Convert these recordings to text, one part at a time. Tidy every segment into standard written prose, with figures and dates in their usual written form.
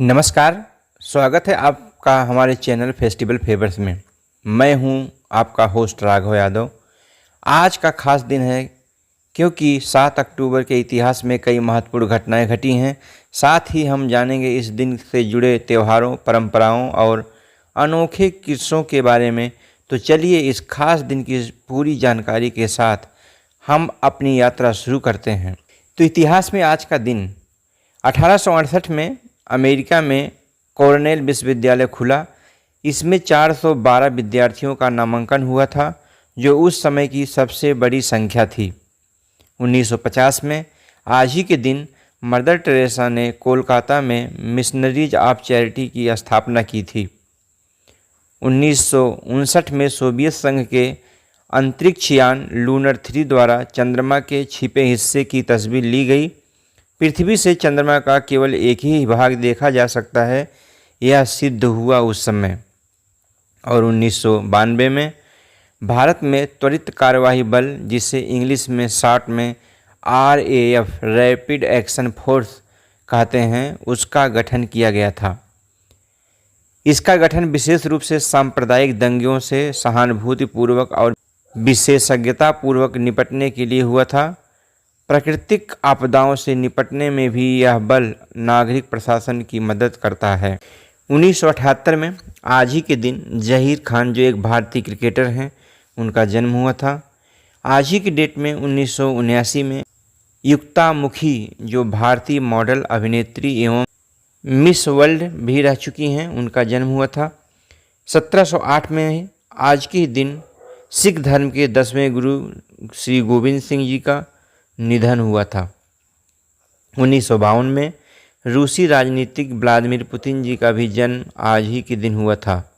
नमस्कार। स्वागत है आपका हमारे चैनल फेस्टिवल फेवर्स में। मैं हूं आपका होस्ट राघव यादव। आज का खास दिन है क्योंकि 7 अक्टूबर के इतिहास में कई महत्वपूर्ण घटनाएं घटी हैं। साथ ही हम जानेंगे इस दिन से जुड़े त्योहारों, परंपराओं और अनोखे किस्सों के बारे में। तो चलिए इस खास दिन की पूरी जानकारी के साथ हम अपनी यात्रा शुरू करते हैं। तो इतिहास में आज का दिन 1868 में अमेरिका में कॉर्नेल विश्वविद्यालय खुला। इसमें 412 विद्यार्थियों का नामांकन हुआ था, जो उस समय की सबसे बड़ी संख्या थी। 1950 में आज ही के दिन मदर टेरेसा ने कोलकाता में मिशनरीज ऑफ चैरिटी की स्थापना की थी। 1959 में सोवियत संघ के अंतरिक्ष यान लूनर 3 द्वारा चंद्रमा के छिपे हिस्से की तस्वीर ली गई। पृथ्वी से चंद्रमा का केवल एक ही भाग देखा जा सकता है, यह सिद्ध हुआ उस समय। और 1992 में भारत में त्वरित कार्यवाही बल, जिसे इंग्लिश में शॉर्ट में RAF रैपिड एक्शन फोर्स कहते हैं, उसका गठन किया गया था। इसका गठन विशेष रूप से सांप्रदायिक दंगों से सहानुभूतिपूर्वक और विशेषज्ञतापूर्वक निपटने के लिए हुआ था। प्राकृतिक आपदाओं से निपटने में भी यह बल नागरिक प्रशासन की मदद करता है। 1978 में आज ही के दिन जहीर खान, जो एक भारतीय क्रिकेटर हैं, उनका जन्म हुआ था। आज ही की डेट में 1979 में युक्ता मुखी, जो भारतीय मॉडल, अभिनेत्री एवं मिस वर्ल्ड भी रह चुकी हैं, उनका जन्म हुआ था। 1708 में आज के दिन सिख धर्म के 10वें गुरु श्री गोविंद सिंह जी का निधन हुआ था। 1952 में रूसी राजनीतिक व्लादिमीर पुतिन जी का भी जन्म आज ही के दिन हुआ था।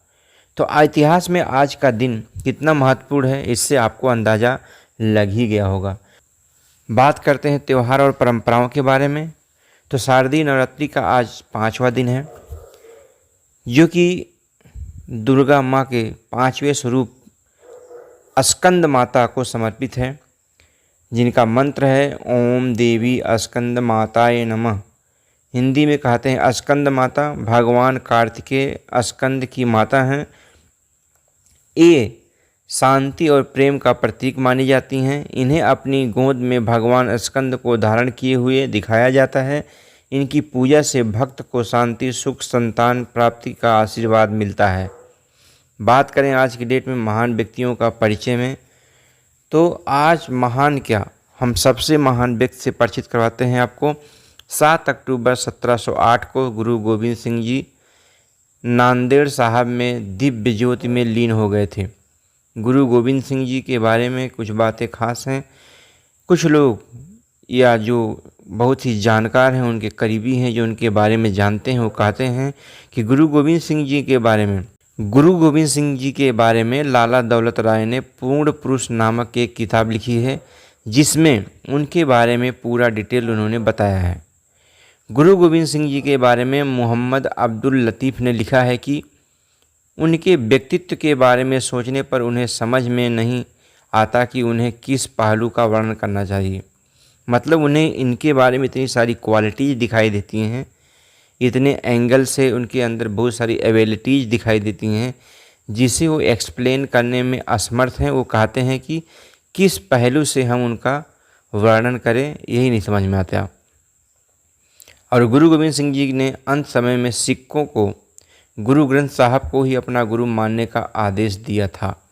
तो इतिहास में आज का दिन कितना महत्वपूर्ण है, इससे आपको अंदाज़ा लग ही गया होगा। बात करते हैं त्यौहार और परंपराओं के बारे में। तो शारदीय नवरात्रि का आज 5वां दिन है, जो कि दुर्गा माँ के 5वें स्वरूप स्कंद माता को समर्पित है, जिनका मंत्र है ओम देवी स्कंद माताय नमः। हिंदी में कहते हैं स्कंद माता भगवान कार्तिकेय स्कंद की माता हैं। ये शांति और प्रेम का प्रतीक मानी जाती हैं। इन्हें अपनी गोद में भगवान स्कंद को धारण किए हुए दिखाया जाता है। इनकी पूजा से भक्त को शांति, सुख, संतान प्राप्ति का आशीर्वाद मिलता है। बात करें आज की डेट में महान व्यक्तियों का परिचय में, तो आज महान क्या, हम सबसे महान व्यक्ति से परिचित करवाते हैं आपको। 7 अक्टूबर 1708 को गुरु गोविंद सिंह जी नांदेड़ साहब में दिव्य ज्योति में लीन हो गए थे। गुरु गोविंद सिंह जी के बारे में कुछ बातें खास हैं। कुछ लोग या जो बहुत ही जानकार हैं, उनके करीबी हैं, जो उनके बारे में जानते हैं, वो कहते हैं कि गुरु गोविंद सिंह जी के बारे में लाला दौलत राय ने पूर्ण पुरुष नामक एक किताब लिखी है, जिसमें उनके बारे में पूरा डिटेल उन्होंने बताया है। गुरु गोविंद सिंह जी के बारे में मोहम्मद अब्दुल लतीफ़ ने लिखा है कि उनके व्यक्तित्व के बारे में सोचने पर उन्हें समझ में नहीं आता कि उन्हें किस पहलू का वर्णन करना चाहिए। मतलब उन्हें इनके बारे में इतनी सारी क्वालिटीज़ दिखाई देती हैं, इतने एंगल से उनके अंदर बहुत सारी एबिलिटीज़ दिखाई देती हैं, जिसे वो एक्सप्लेन करने में असमर्थ हैं। वो कहते हैं कि किस पहलू से हम उनका वर्णन करें, यही नहीं समझ में आता। और गुरु गोविंद सिंह जी ने अंत समय में सिखों को गुरु ग्रंथ साहब को ही अपना गुरु मानने का आदेश दिया था।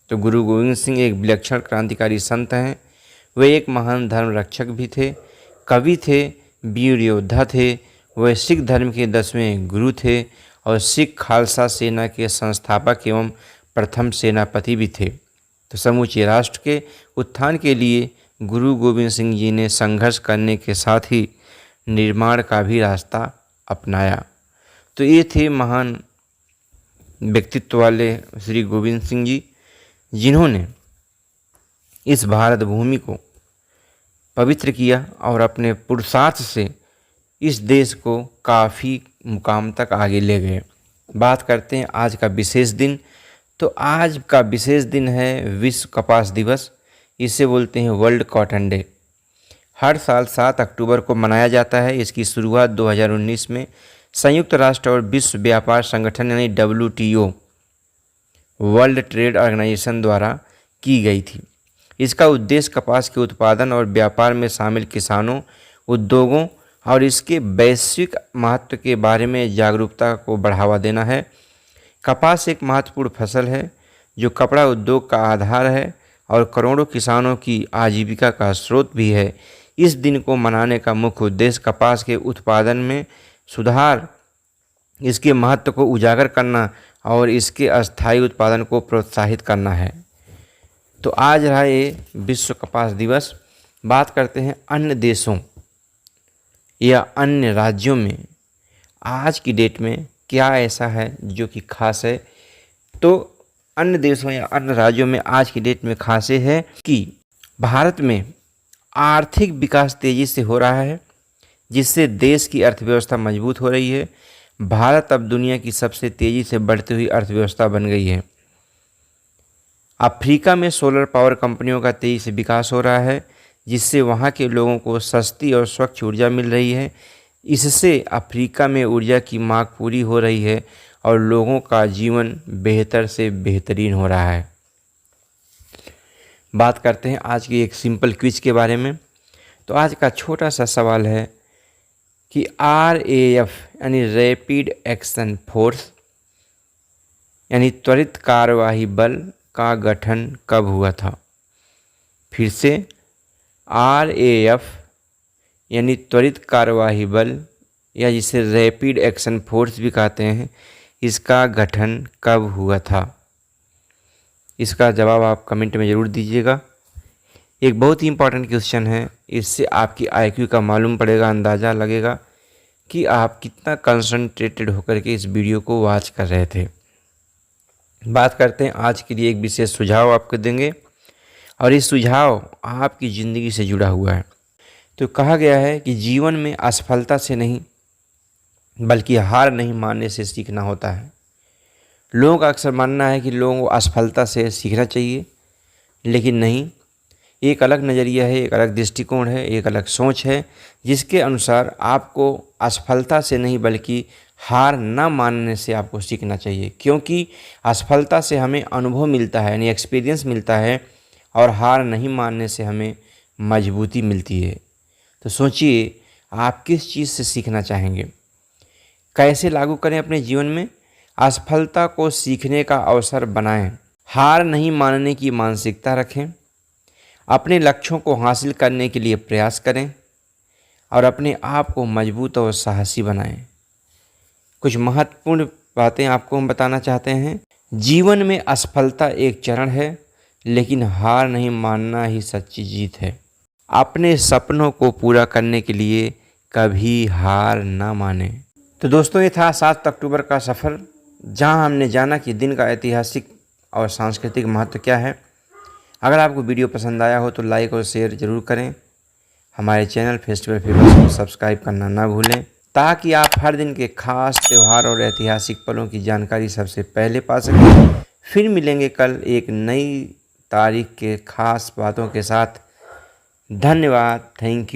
तो गुरु गोविंद सिंह एक विलक्षण क्रांतिकारी संत हैं। वे एक महान धर्म रक्षक भी थे, कवि थे, वीर योद्धा थे। वह सिख धर्म के 10वें गुरु थे और सिख खालसा सेना के संस्थापक एवं प्रथम सेनापति भी थे। तो समूचे राष्ट्र के उत्थान के लिए गुरु गोविंद सिंह जी ने संघर्ष करने के साथ ही निर्माण का भी रास्ता अपनाया। तो ये थे महान व्यक्तित्व वाले श्री गोविंद सिंह जी, जिन्होंने इस भारत भूमि को पवित्र किया और अपने पुरुषार्थ से इस देश को काफ़ी मुकाम तक आगे ले गए। बात करते हैं आज का विशेष दिन। तो आज का विशेष दिन है विश्व कपास दिवस। इसे बोलते हैं वर्ल्ड कॉटन डे। हर साल 7 अक्टूबर को मनाया जाता है। इसकी शुरुआत 2019 में संयुक्त राष्ट्र और विश्व व्यापार संगठन यानी WTO वर्ल्ड ट्रेड ऑर्गेनाइजेशन द्वारा की गई थी। इसका उद्देश्य कपास के उत्पादन और व्यापार में शामिल किसानों, उद्योगों और इसके वैश्विक महत्व के बारे में जागरूकता को बढ़ावा देना है। कपास एक महत्वपूर्ण फसल है जो कपड़ा उद्योग का आधार है और करोड़ों किसानों की आजीविका का स्रोत भी है। इस दिन को मनाने का मुख्य उद्देश्य कपास के उत्पादन में सुधार, इसके महत्व को उजागर करना और इसके अस्थायी उत्पादन को प्रोत्साहित करना है। तो आज रहा ये विश्व कपास दिवस। बात करते हैं अन्य देशों या अन्य राज्यों में आज की डेट में क्या ऐसा है जो कि खास है। तो अन्य देशों या अन्य राज्यों में आज की डेट में खास है कि भारत में आर्थिक विकास तेज़ी से हो रहा है, जिससे देश की अर्थव्यवस्था मजबूत हो रही है। भारत अब दुनिया की सबसे तेज़ी से बढ़ती हुई अर्थव्यवस्था बन गई है। अफ्रीका में सोलर पावर कंपनियों का तेज़ी से विकास हो रहा है, जिससे वहाँ के लोगों को सस्ती और स्वच्छ ऊर्जा मिल रही है। इससे अफ्रीका में ऊर्जा की मांग पूरी हो रही है और लोगों का जीवन बेहतर से बेहतरीन हो रहा है। बात करते हैं आज की एक सिंपल क्विज के बारे में। तो आज का छोटा सा सवाल है कि RAF यानी रैपिड एक्शन फोर्स यानी त्वरित कार्यवाही बल का गठन कब हुआ था। फिर से RAF यानी त्वरित कार्यवाही बल या जिसे रैपिड एक्शन फोर्स भी कहते हैं, इसका गठन कब हुआ था। इसका जवाब आप कमेंट में ज़रूर दीजिएगा। एक बहुत ही इम्पॉर्टेंट क्वेश्चन है, इससे आपकी IQ का मालूम पड़ेगा, अंदाज़ा लगेगा कि आप कितना कंसंट्रेटेड होकर के इस वीडियो को वॉच कर रहे थे। बात करते हैं आज के लिए एक विशेष सुझाव आपको देंगे और ये सुझाव आपकी ज़िंदगी से जुड़ा हुआ है। तो कहा गया है कि जीवन में असफलता से नहीं बल्कि हार नहीं मानने से सीखना होता है। लोगों का अक्सर मानना है कि लोगों को असफलता से सीखना चाहिए, लेकिन नहीं। एक अलग नज़रिया है, एक अलग दृष्टिकोण है, एक अलग सोच है, जिसके अनुसार आपको असफलता से नहीं बल्कि हार ना मानने से आपको सीखना चाहिए। क्योंकि असफलता से हमें अनुभव मिलता है यानी एक्सपीरियंस मिलता है, और हार नहीं मानने से हमें मजबूती मिलती है। तो सोचिए आप किस चीज़ से सीखना चाहेंगे, कैसे लागू करें अपने जीवन में। असफलता को सीखने का अवसर बनाएं, हार नहीं मानने की मानसिकता रखें, अपने लक्ष्यों को हासिल करने के लिए प्रयास करें और अपने आप को मजबूत और साहसी बनाएं। कुछ महत्वपूर्ण बातें आपको हम बताना चाहते हैं। जीवन में असफलता एक चरण है, लेकिन हार नहीं मानना ही सच्ची जीत है। अपने सपनों को पूरा करने के लिए कभी हार ना माने। तो दोस्तों, ये था 7 अक्टूबर का सफ़र, जहां हमने जाना कि दिन का ऐतिहासिक और सांस्कृतिक महत्व क्या है। अगर आपको वीडियो पसंद आया हो तो लाइक और शेयर ज़रूर करें। हमारे चैनल फेस्टिवल फेमस को सब्सक्राइब करना ना भूलें, ताकि आप हर दिन के खास त्यौहार और ऐतिहासिक पलों की जानकारी सबसे पहले पा सकें। फिर मिलेंगे कल एक नई तारीख के खास बातों के साथ। धन्यवाद, थैंक यू।